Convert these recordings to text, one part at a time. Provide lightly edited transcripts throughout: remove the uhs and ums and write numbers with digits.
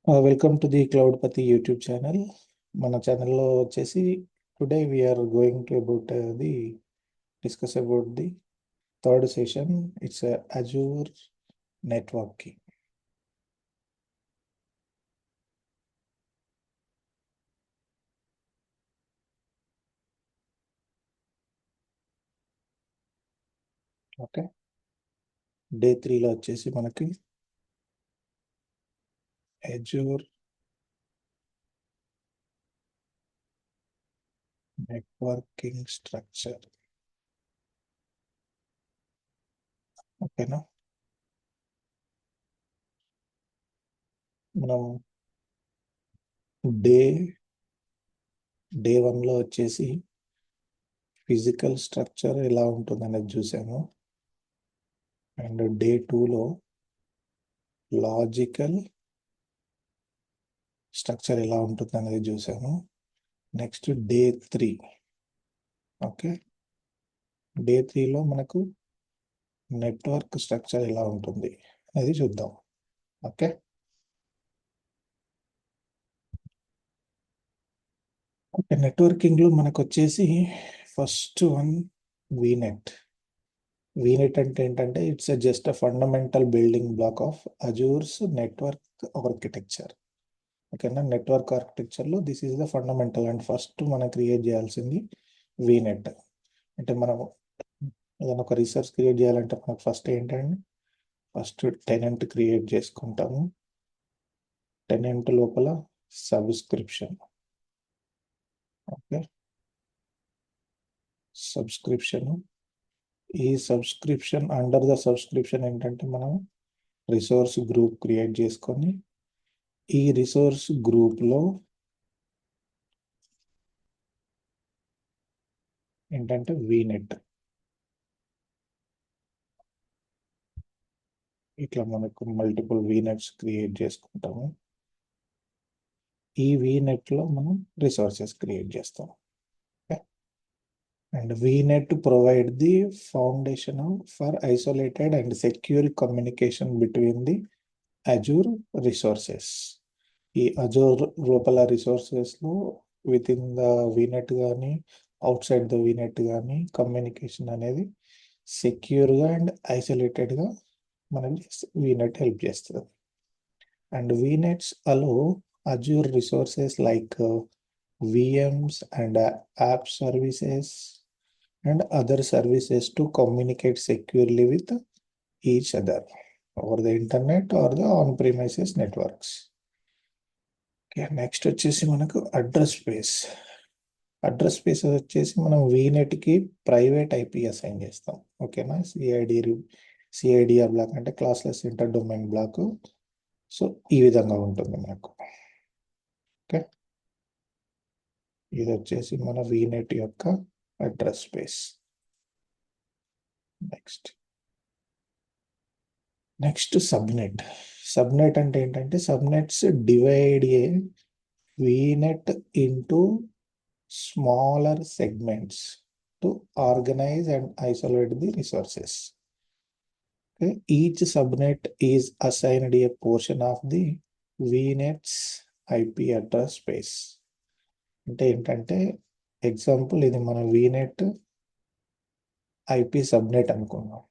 Welcome to the Cloudpati YouTube channel. మన ఛానల్లో వచ్చేసి today we are going to about the discuss about the third session. It's Azure Networking. Okay, day 3లో వచ్చేసి మనకి Azure Networking structure. ఓకేనా, మనం day 1లో వచ్చేసి ఫిజికల్ స్ట్రక్చర్ ఎలా ఉంటుంది అనేది చూసాము. అండ్ డే 2లో లాజికల్ స్ట్రక్చర్ ఎలా ఉంటుంది అనేది చూసాము. Next day 3. ఓకే, డే 3లో మనకు నెట్వర్క్ స్ట్రక్చర్ ఎలా ఉంటుంది అనేది చూద్దాం. ఓకే, నెట్వర్కింగ్లో మనకు వచ్చేసి ఫస్ట్ వన్ వీనెట్. వీనెట్ అంటే ఏంటంటే it's just a fundamental building block of Azure's network architecture. ఓకేనా, నెట్వర్క్ ఆర్కిటెక్చర్లో this is the fundamental. And first మనం క్రియేట్ చేయాల్సింది వీనెట్. అంటే మనం ఏదైనా ఒక రీసోర్స్ క్రియేట్ చేయాలంటే మనకు ఫస్ట్ ఏంటంటే ఫస్ట్ టెనెంట్ క్రియేట్ చేసుకుంటాము. టెనెంట్ లోపల సబ్స్క్రిప్షన్. Okay, subscription. ఈ సబ్స్క్రిప్షన్ అండర్ ద సబ్స్క్రిప్షన్ ఏంటంటే మనం రిసోర్స్ గ్రూప్ క్రియేట్ చేసుకొని ఈ రిసోర్స్ గ్రూప్లో ఏంటంటే వీనెట్. ఇట్లా మనకు మల్టిపుల్ వీనెట్స్ క్రియేట్ చేసుకుంటాము. ఈ వీనెట్లో మనం రిసోర్సెస్ క్రియేట్ చేస్తాం. And VNet provide the foundation for isolated and secure communication between the Azure resources. ఈ Azure లోపల రిసోర్సెస్లో విత్ ఇన్ ద వీనెట్ కానీ అవుట్ సైడ్ ద వీనెట్ కానీ కమ్యూనికేషన్ అనేది సెక్యూర్గా అండ్ ఐసోలేటెడ్గా మనకి వీనెట్ హెల్ప్ చేస్తుంది. And VNets allow Azure resources like VMs and app services and other services to communicate securely with each other over the internet or the on-premises networks. Okay, next వచ్చేసి మనకు address space. Address space వచ్చేసి మనం వీనెట్కి private IP assign చేస్తాం. ఓకేనా, CIDR block అంటే classless inter domain block. So ఈ విధంగా ఉంటుంది మనకు. ఓకే, ఇది వచ్చేసి మన వీనెట్ యొక్క address space. Next subnet. Subnet అంటే ఏంటంటే subnets divide a VNet into smaller segments to organise and isolate the resources. Each subnet is assigned a portion of the VNet's IP address space. అంటే ఏంటంటే example ఇది మన VNet IP subnet అనుకుందాం,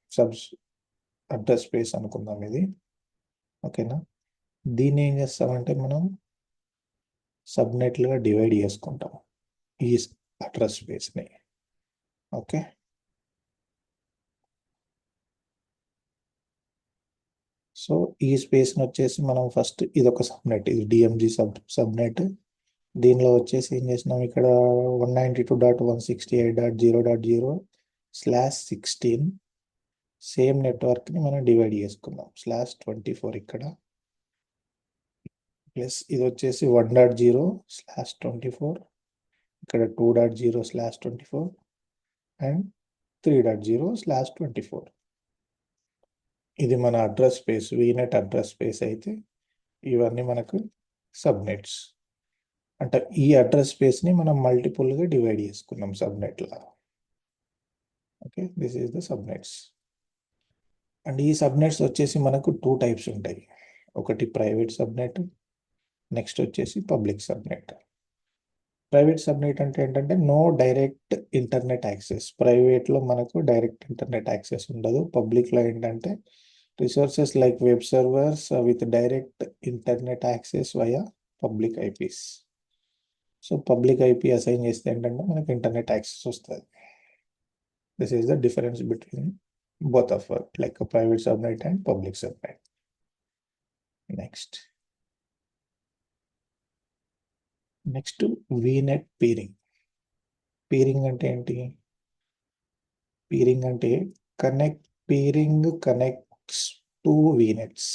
address space అనుకుందాం ఇది. ఓకేనా, దీన్ని ఏం చేస్తామంటే మనం సబ్నెట్లుగా డివైడ్ చేసుకుంటాం ఈ అడ్రస్ స్పేస్ని. ఓకే, సో ఈ స్పేస్ని వచ్చేసి మనం ఫస్ట్ ఇది ఒక సబ్నెట్, ఇది డిఎంజి సబ్నెట్. దీనిలో వచ్చేసి ఏం చేసినాం, ఇక్కడ 192.168.0.0/16 సేమ్ నెట్వర్క్ని మనం డివైడ్ చేసుకున్నాం. /24 ఇక్కడ, ప్లస్ ఇది వచ్చేసి 1.0/24, ఇక్కడ 2.0/24 అండ్ 3.0/24. ఇది మన address space, vignette address space అయితే ఇవన్నీ మనకు సబ్నెట్స్. అంటే ఈ అడ్రస్ స్పేస్ని మనం మల్టిపుల్గా డివైడ్ చేసుకున్నాం సబ్నెట్లా. Okay, this is the subnets. And ఈ సబ్నెట్స్ వచ్చేసి మనకు 2 టైప్స్ ఉంటాయి. ఒకటి ప్రైవేట్ సబ్నెట్, నెక్స్ట్ వచ్చేసి పబ్లిక్ సబ్నెట్. ప్రైవేట్ సబ్నెట్ అంటే ఏంటంటే నో డైరెక్ట్ ఇంటర్నెట్ యాక్సెస్. ప్రైవేట్లో మనకు డైరెక్ట్ ఇంటర్నెట్ యాక్సెస్ ఉండదు. పబ్లిక్లో ఏంటంటే resources like web servers with direct internet access via public eyepiece. So public IP assign చేస్తే ఏంటంటే మనకు ఇంటర్నెట్ యాక్సెస్ వస్తుంది. This is the difference between both of it, like a private subnet and public subnet. Next VNet peering. Peering అంటే ఏంటి? Peering అంటే peering connects to VNets.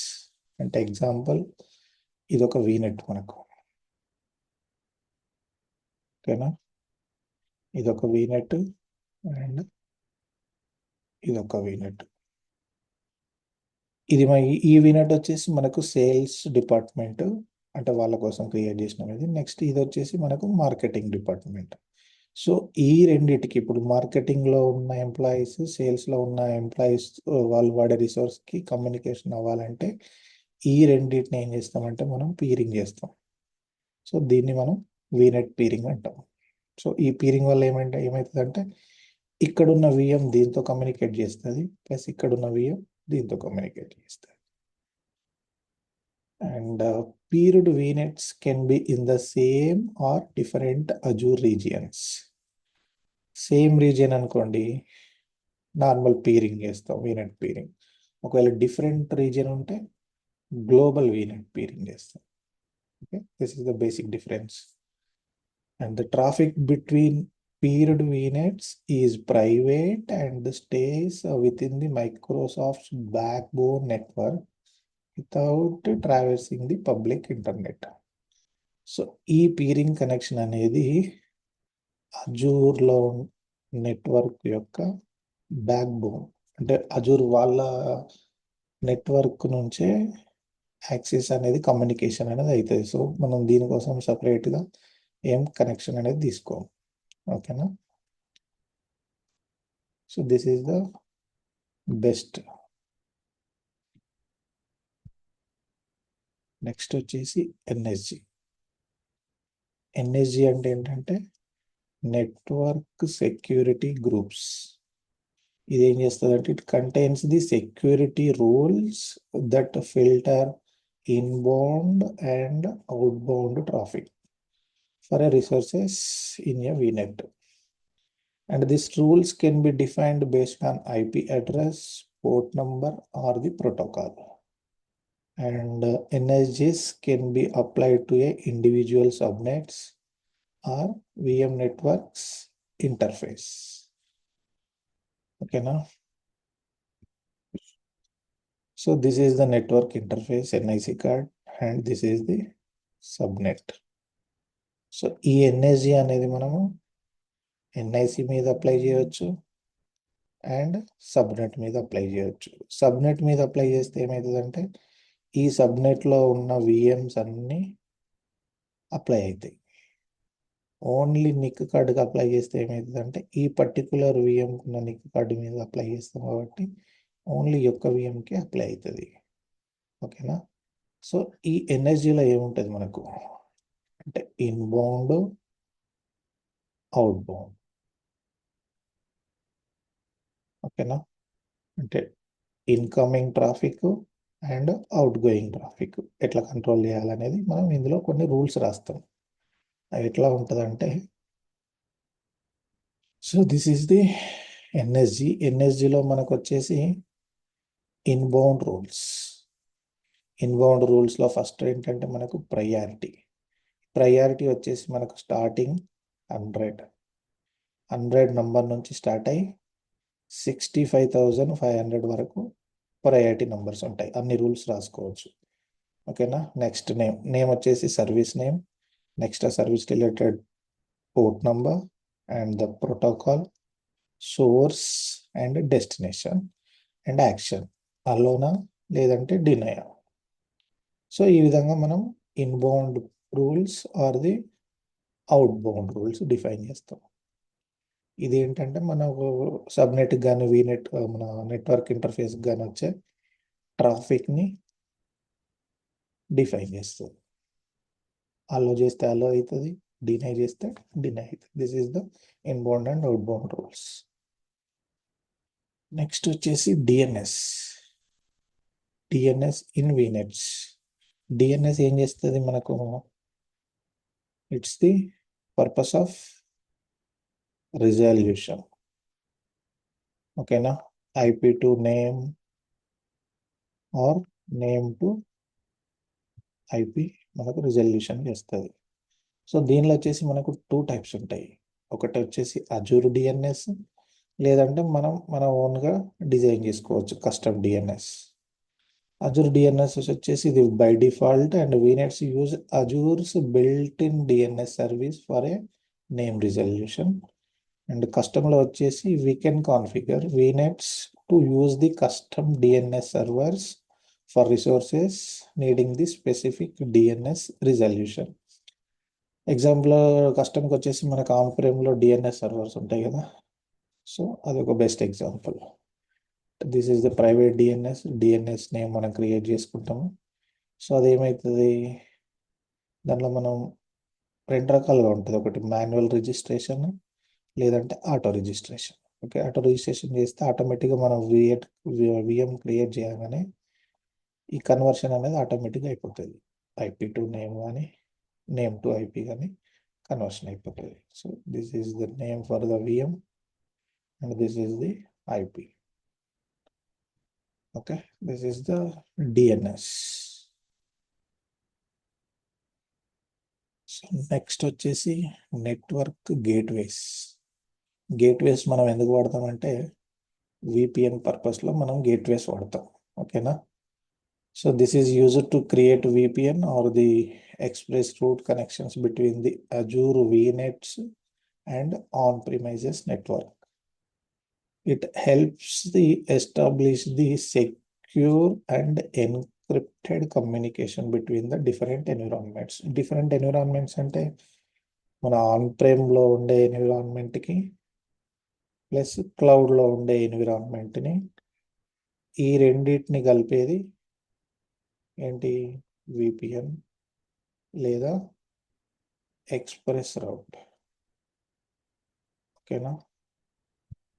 అంటే example ఇది ఒక VNet మనకు, ఓకేనా? ఇది ఒక VNet అండ్ ఇది ఒక VNet. ఇది ఈ VNet వచ్చేసి మనకు సేల్స్ డిపార్ట్మెంట్ అంటే వాళ్ళ కోసం క్రియేట్ చేసినది. నెక్స్ట్ ఇది వచ్చేసి మనకు మార్కెటింగ్ డిపార్ట్మెంట్. సో ఈ రెండిటికి ఇప్పుడు మార్కెటింగ్లో ఉన్న ఎంప్లాయీస్, సేల్స్లో ఉన్న ఎంప్లాయీస్ వాళ్ళు వాడే రిసోర్స్కి కమ్యూనికేషన్ అవ్వాలంటే ఈ రెండింటిని ఏం చేస్తామంటే మనం పీరింగ్ చేస్తాం. సో దీన్ని మనం వీనెట్ పీరింగ్ అంటాం. సో ఈ పీరింగ్ వల్ల ఏమవుతుందంటే ఇక్కడున్న విఎం దీంతో కమ్యూనికేట్ చేస్తుంది, ప్లస్ ఇక్కడున్న విఎం దీంతో కమ్యూనికేట్ చేస్తుంది. And peered VNets can be in the same or different Azure regions. Same region అనుకోండి నార్మల్ పీరింగ్ చేస్తాం, వీనెట్ పీరింగ్. ఒకవేళ డిఫరెంట్ రీజియన్ ఉంటే గ్లోబల్ వీనెట్ పీరింగ్ చేస్తాం. Okay, this is the basic difference. And the traffic between peered VNets is private and stays within the Microsoft's backbone network without traversing the public internet. So ఈ peering connection అనేది అజూర్లో network యొక్క back bone. అంటే Azure వాళ్ళ network నుంచే access అనేది, communication అనేది అవుతుంది. So మనం దీనికోసం సపరేట్గా ఏం కనెక్షన్ అనేది తీసుకోం, ఓకేనా? So this is the best. Next వచ్చేసి ఎన్ఎస్జి. ఎన్ఎస్జి అంటే ఏంటంటే నెట్వర్క్ సెక్యూరిటీ గ్రూప్స్. ఇది ఏం చేస్తుందంటే it contains the security rules that filter inbound and outbound traffic for a resources in a VNet. And these rules can be defined based on IP address, port number, or the protocol. And NSGs can be applied to a individual subnets or VM networks interface. Okay, now. So this is the network interface NIC card and this is the subnet. So ఈ NSG అనేది మనము NIC మీద apply చేయవచ్చు and subnet మీద apply చేయవచ్చు. Subnet మీద apply చేస్తే ఏమవుతుందంటే ఈ సబ్నెట్లో ఉన్న విఎమ్స్ అన్నీ అప్లై అవుతాయి. ఓన్లీ నిక్ కార్డుకి అప్లై చేస్తే ఏమవుతుందంటే ఈ పర్టికులర్ విఎం ఉన్న నిక్ కార్డు మీద అప్లై చేస్తాం కాబట్టి ఓన్లీ యొక్క విఎంకి అప్లై అవుతుంది, ఓకేనా? సో ఈ ఎన్ఎస్జిలో ఏముంటుంది మనకు అంటే ఇన్బౌండ్, అవుట్బౌండ్, ఓకేనా? అంటే incoming traffic and outgoing traffic ఎట్లా కంట్రోల్ చేయాలనేది మనం ఇందులో కొన్ని రూల్స్ రాస్తాం. అవి ఎట్లా ఉంటుందంటే, so this is the NSG. ఎన్ఎస్జిలో మనకు వచ్చేసి ఇన్బౌండ్ రూల్స్. ఇన్బౌండ్ రూల్స్లో ఫస్ట్ ఏంటంటే మనకు ప్రయారిటీ వచ్చేసి మనకు స్టార్టింగ్ 100 నంబర్ నుంచి స్టార్ట్ అయ్యి 65,500 వరకు ప్రయారిటీ నంబర్స్ ఉంటాయి. అన్ని రూల్స్ రాసుకోవచ్చు, ఓకేనా? నెక్స్ట్ నేమ్ వచ్చేసి service name, next service related port number and the protocol, source and destination and action, అలోనా లేదంటే డినయా. సో ఈ విధంగా మనం inbound rules or the outbound rules define చేస్తాం. ఇది ఏంటంటే మనకు సబ్నెట్ కానీ వీనెట్ మన నెట్వర్క్ ఇంటర్ఫేస్ కానీ వచ్చే ట్రాఫిక్ని డిఫైన్ చేస్తుంది. అలో చేస్తే అలో అవుతుంది, డినై చేస్తే డినై అవుతుంది. This is the inbound and outbound rules. Next వచ్చేసి DNS. DNS in VNets. DNS ఏం చేస్తుంది మనకు? It's the purpose of resolution. ఓకేనా? IP to name or name to IP మనకు రిజల్యూషన్ చేస్తుంది. సో దీనిలో వచ్చేసి మనకు 2 టైప్స్ ఉంటాయి. ఒకటి వచ్చేసి అజూర్ డిఎన్ఎస్, లేదంటే మనం మన ఓన్గా డిజైన్ చేసుకోవచ్చు కస్టమ్ డిఎన్ఎస్. అజూర్ డిఎన్ఎస్ వచ్చేసి ఇది by default and VNets use Azure's built in DNS service for a name resolution. And కస్టమ్లో వచ్చేసి we can configure VNets to use the custom DNS servers for resources needing the specific DNS resolution. Example కస్టమ్కి వచ్చేసి మనకు on ప్రేమ్లో DNS servers ఉంటాయి కదా. So అది ఒక best example. This is the private DNS. DNS name మనం create చేసుకుంటాము. So అదేమవుతుంది, దాంట్లో మనం 2 రకాలుగా ఉంటుంది. ఒకటి మాన్యువల్ రిజిస్ట్రేషన్, లేదంటే auto registration. Okay, auto registration చేస్తే ఆటోమేటిక్గా మనం విఎం క్రియేట్ చేయగానే ఈ కన్వర్షన్ అనేది ఆటోమేటిక్గా అయిపోతుంది. ఐపీ టు నేమ్ కానీ నేమ్ టు ఐపీ కానీ కన్వర్షన్ అయిపోతుంది. So this is the name for the VM and this is the IP. Okay, this is the DNS. So next వచ్చేసి నెట్వర్క్ గేట్వేస్. గేట్వేస్ మనం ఎందుకు వాడతామంటే విపిఎన్ పర్పస్లో మనం gateways వాడతాం. ఓకేనా? So this is used to create VPN or the express route connections between the Azure Vnets and on-premises network. It helps the establish the secure and encrypted communication between the different environments. Different environments అంటే మన on ప్రేమ్లో ఉండే ఎన్విరాన్మెంట్కి plus క్లౌడ్లో ఉండే ఎన్విరాన్మెంట్ని, ఈ రెండింటిని కలిపేది ఏంటి? VPN లేదా express రౌట్. ఓకేనా?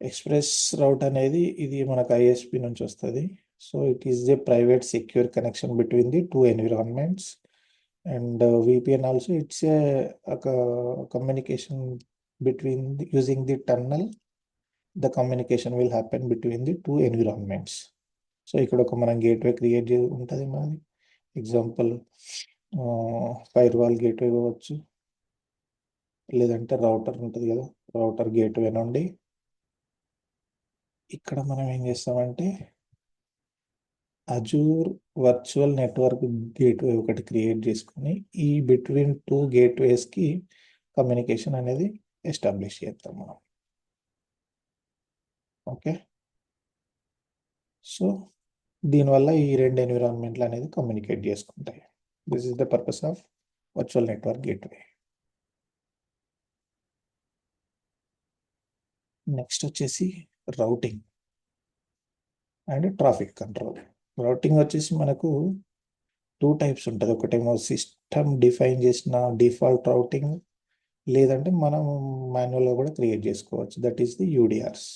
Express రౌట్ అనేది ఇది మనకు ఐఎస్పి నుంచి వస్తుంది. So it is a private secure connection between the 2 environments. And VPN also it's a communication between using the tunnel. The communication will happen between the 2 environments. So ఇక్కడ ఒక మనం gateway create ఉంటుంది మనది. Example fire wall gateway కావచ్చు, లేదంటే router ఉంటుంది కదా, router gateway నుండి ఇక్కడ మనం ఏం చేస్తామంటే అజూర్ వర్చువల్ నెట్వర్క్ గేట్వే ఒకటి క్రియేట్ చేసుకుని ఈ బిట్వీన్ 2 గేట్వేస్కి కమ్యూనికేషన్ అనేది ఎస్టాబ్లిష్ చేస్తాం మనం. ఓకే, సో దీనివల్ల ఈ 2 ఎన్విరాన్మెంట్లు అనేది కమ్యూనికేట్ చేసుకుంటాయి. This is the purpose of virtual network gateway. Next వచ్చేసి routing and traffic control. Routing వచ్చేసి మనకు 2 టైప్స్ ఉంటుంది. ఒకటేమో సిస్టమ్ డిఫైన్ చేసిన డిఫాల్ట్ రౌటింగ్, లేదంటే మనం మాన్యువల్గా కూడా క్రియేట్ చేసుకోవచ్చు. That is the UDRs.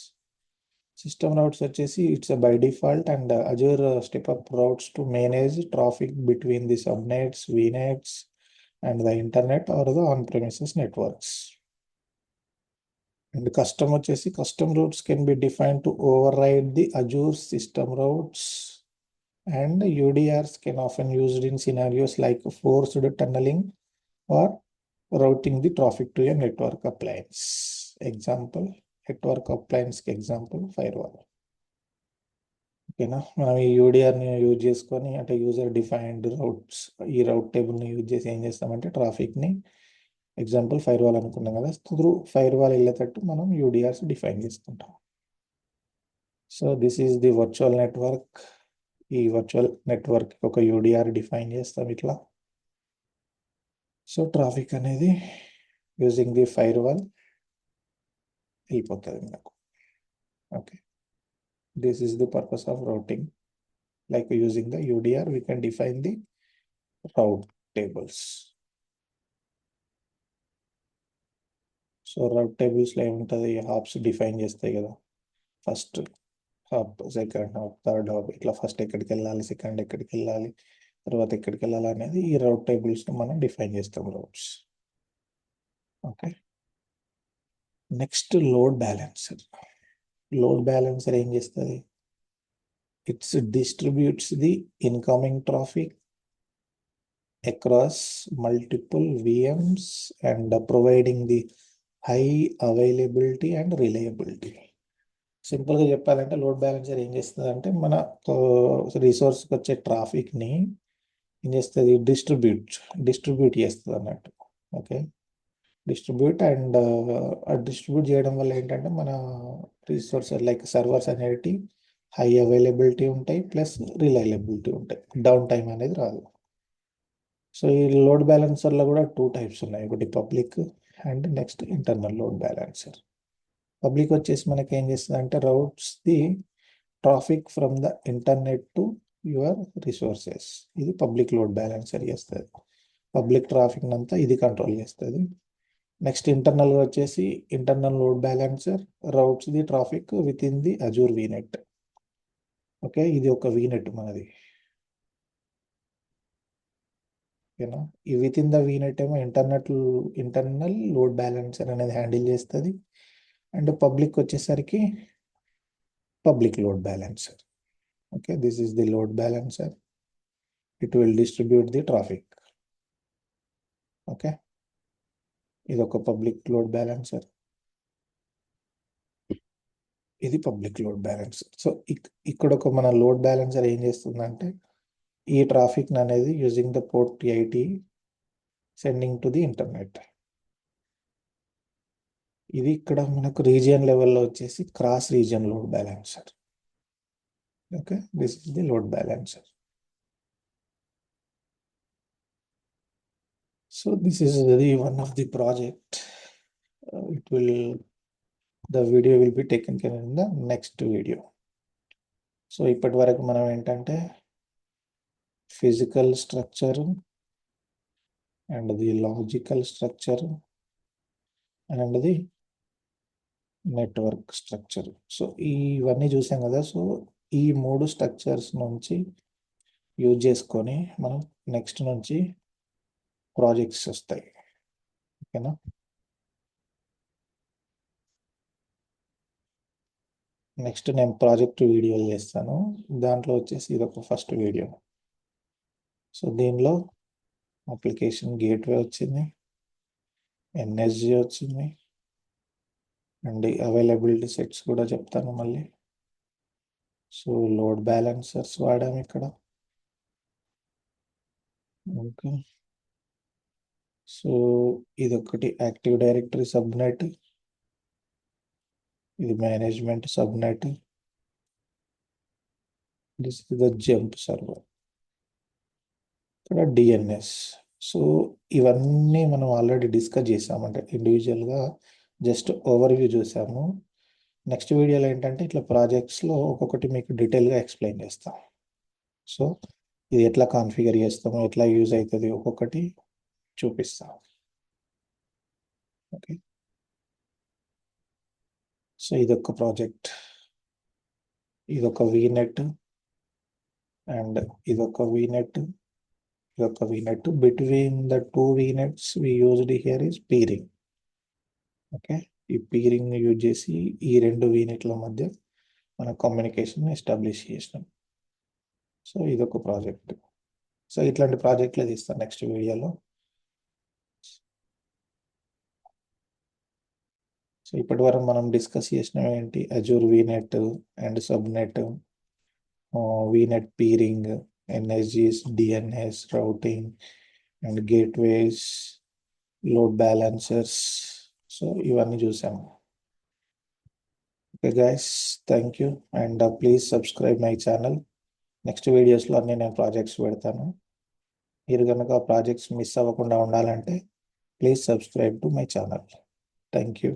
System routes వచ్చేసి it's by default and Azure step up routes to manage traffic between the subnets, VNets and the internet or the on premises networks. And custom వచ్చేసి custom roots can be defined to override the Azure system routes. And UDRs can often used in scenarios like forced tunneling or routing the traffic to a network appliance. Example, network appliance example firewall. ఓకేనా? మనం ఈ యూడిఆర్ని use చేసుకొని అంటే user defined routes, ఈ రౌట్ టేబుల్ని use చేసి ఏం చేస్తామంటే ట్రాఫిక్ని, example firewall అనుకున్నాం కదా, త్రూ ఫైర్వాల్ వెళ్ళేటట్టు మనం యూడిఆర్స్ డిఫైన్ చేసుకుంటాం. So this is the virtual network. ఈ వర్చువల్ నెట్వర్క్ ఒక యూడిఆర్ డిఫైన్ చేస్తాం ఇట్లా. సో ట్రాఫిక్ అనేది యూజింగ్ ది ఫైర్వాల్ వెళ్ళిపోతుంది మనకు. Okay, this is the purpose of routing. Like using the UDR we can define the route tables. So route టేబుల్స్లో ఏముంటుంది, hops define చేస్తాయి కదా. First hop, second hop, third hop, ఇట్లా first ఎక్కడికి వెళ్ళాలి, second ఎక్కడికి వెళ్ళాలి, తర్వాత ఎక్కడికి వెళ్ళాలి అనేది ఈ రౌట్ టేబుల్స్ని మనం డిఫైన్ చేస్తాం, routes. Okay. Next load balancer. Load balancer ఏం చేస్తుంది? It's distributes the incoming traffic across multiple VMs and providing the high availability and reliability. సింపుల్గా చెప్పాలంటే లోడ్ బ్యాలెన్సర్ ఏం చేస్తుంది అంటే మన రిసోర్స్కి వచ్చే ట్రాఫిక్ని ఏం చేస్తుంది, డిస్ట్రిబ్యూట్ చేస్తుంది అన్నట్టు. ఓకే. డిస్ట్రిబ్యూట్ చేయడం వల్ల ఏంటంటే మన రిసోర్స్ లైక్ సర్వర్స్ అనేవి హై అవైలబిలిటీ ఉంటాయి, ప్లస్ రిలయబిలిటీ ఉంటాయి, డౌన్ టైం అనేది రాదు. సో ఈ లోడ్ బ్యాలెన్సర్లో కూడా 2 టైప్స్ ఉన్నాయి, ఒకటి public and next internal load balancer. Public వచ్చేసి మనకి ఏం చేస్తుంది అంటే routes the traffic from the internet to your resources. ఇది పబ్లిక్ లోడ్ బ్యాలెన్సర్ చేస్తుంది, పబ్లిక్ ట్రాఫిక్ అంతా ఇది కంట్రోల్ చేస్తుంది. నెక్స్ట్ ఇంటర్నల్గా వచ్చేసి internal load balancer routes the traffic with in the Azure vignette. Okay, ఇది ఒక వీనెట్ మనది. ఓకేనా. ఈ విత్ ఇన్ ద వీనెట్ ఏమో ఇంటర్నల్ లోడ్ బ్యాలెన్సర్ అనేది హ్యాండిల్ చేస్తుంది, అండ్ పబ్లిక్ వచ్చేసరికి public load balancer. Okay, this is the load balancer. It will distribute the traffic. Okay, ఇది ఒక పబ్లిక్ లోడ్ బ్యాలెన్సర్, ఇది పబ్లిక్ లోడ్ బ్యాలెన్సర్. సో ఇక్కడ ఒక మన లోడ్ బ్యాలెన్సర్ ఏం చేస్తుందంటే ఈ ట్రాఫిక్ అనేది using the port 80 sending to the internet. ఇది ఇక్కడ మనకు రీజియన్ లెవెల్లో వచ్చేసి cross region load balancer. Okay, this is the load balancer. So this is the one of the project. The video will be taken care in the next video. So ఇప్పటి వరకు మనం ఏంటంటే physical structure and the logical structure and the network structure, so ఇవన్నీ చూసాం కదా. So ఈ 3 structures నుంచి use చేసుకొని మనం నెక్స్ట్ నుంచి ప్రాజెక్ట్స్ వస్తాయి. ఓకేనా. నెక్స్ట్ నేను ప్రాజెక్ట్ వీడియోలు చేస్తాను, దాంట్లో వచ్చేసి ఇది ఒక ఫస్ట్ వీడియో. సో దీనిలో అప్లికేషన్ గేట్వే వచ్చింది, NSG వచ్చింది, అండ్ అవైలబిలిటీ సెట్స్ కూడా చెప్తాను మళ్ళీ. సో లోడ్ బ్యాలెన్సర్స్ వాడాము ఇక్కడ. ఓకే, సో ఇది ఒకటి యాక్టివ్ డైరెక్టరీ సబ్నెట్, ఇది management subnet, this is the jump server, ఇక్కడ DNS. సో ఇవన్నీ మనం ఆల్రెడీ డిస్కస్ చేసామంటే ఇండివిజువల్గా జస్ట్ ఓవర్వ్యూ చూసాము. నెక్స్ట్ వీడియోలో ఏంటంటే ఇట్లా ప్రాజెక్ట్స్లో ఒక్కొక్కటి మీకు డీటెయిల్గా ఎక్స్ప్లెయిన్ చేస్తాం. సో ఇది ఎట్లా కాన్ఫిగర్ చేస్తాము, ఎట్లా యూజ్ అవుతుంది, ఒక్కొక్కటి చూపిస్తాం. ఓకే, సో ఇదొక ప్రాజెక్ట్, ఇదొక వీనెట్ అండ్ ఇదొక వీనెట్, ఇదొక VNet. Between the 2 VNets we used here is peering. Okay, ఈ పీరింగ్ యూజ్ చేసి ఈ 2 వీనెట్ల మధ్య మన కమ్యూనికేషన్ ఎస్టాబ్లిష్ చేసినాం. సో ఇదొక ప్రాజెక్ట్. సో ఇట్లాంటి ప్రాజెక్టులు తీస్తాను నెక్స్ట్ వీడియోలో. సో ఇప్పటి వరకు మనం డిస్కస్ చేసినవి ఏంటి, Azure vignette and subnet, vignette peering, NSGs, DNS, routing and gateways, load balancers. So ఇవన్నీ చూసాము. Okay guys, thank you and please subscribe my channel. Next వీడియోస్లో అన్నీ నేను ప్రాజెక్ట్స్ పెడతాను. మీరు కనుక ప్రాజెక్ట్స్ మిస్ అవ్వకుండా ఉండాలంటే please subscribe to my channel. Thank you.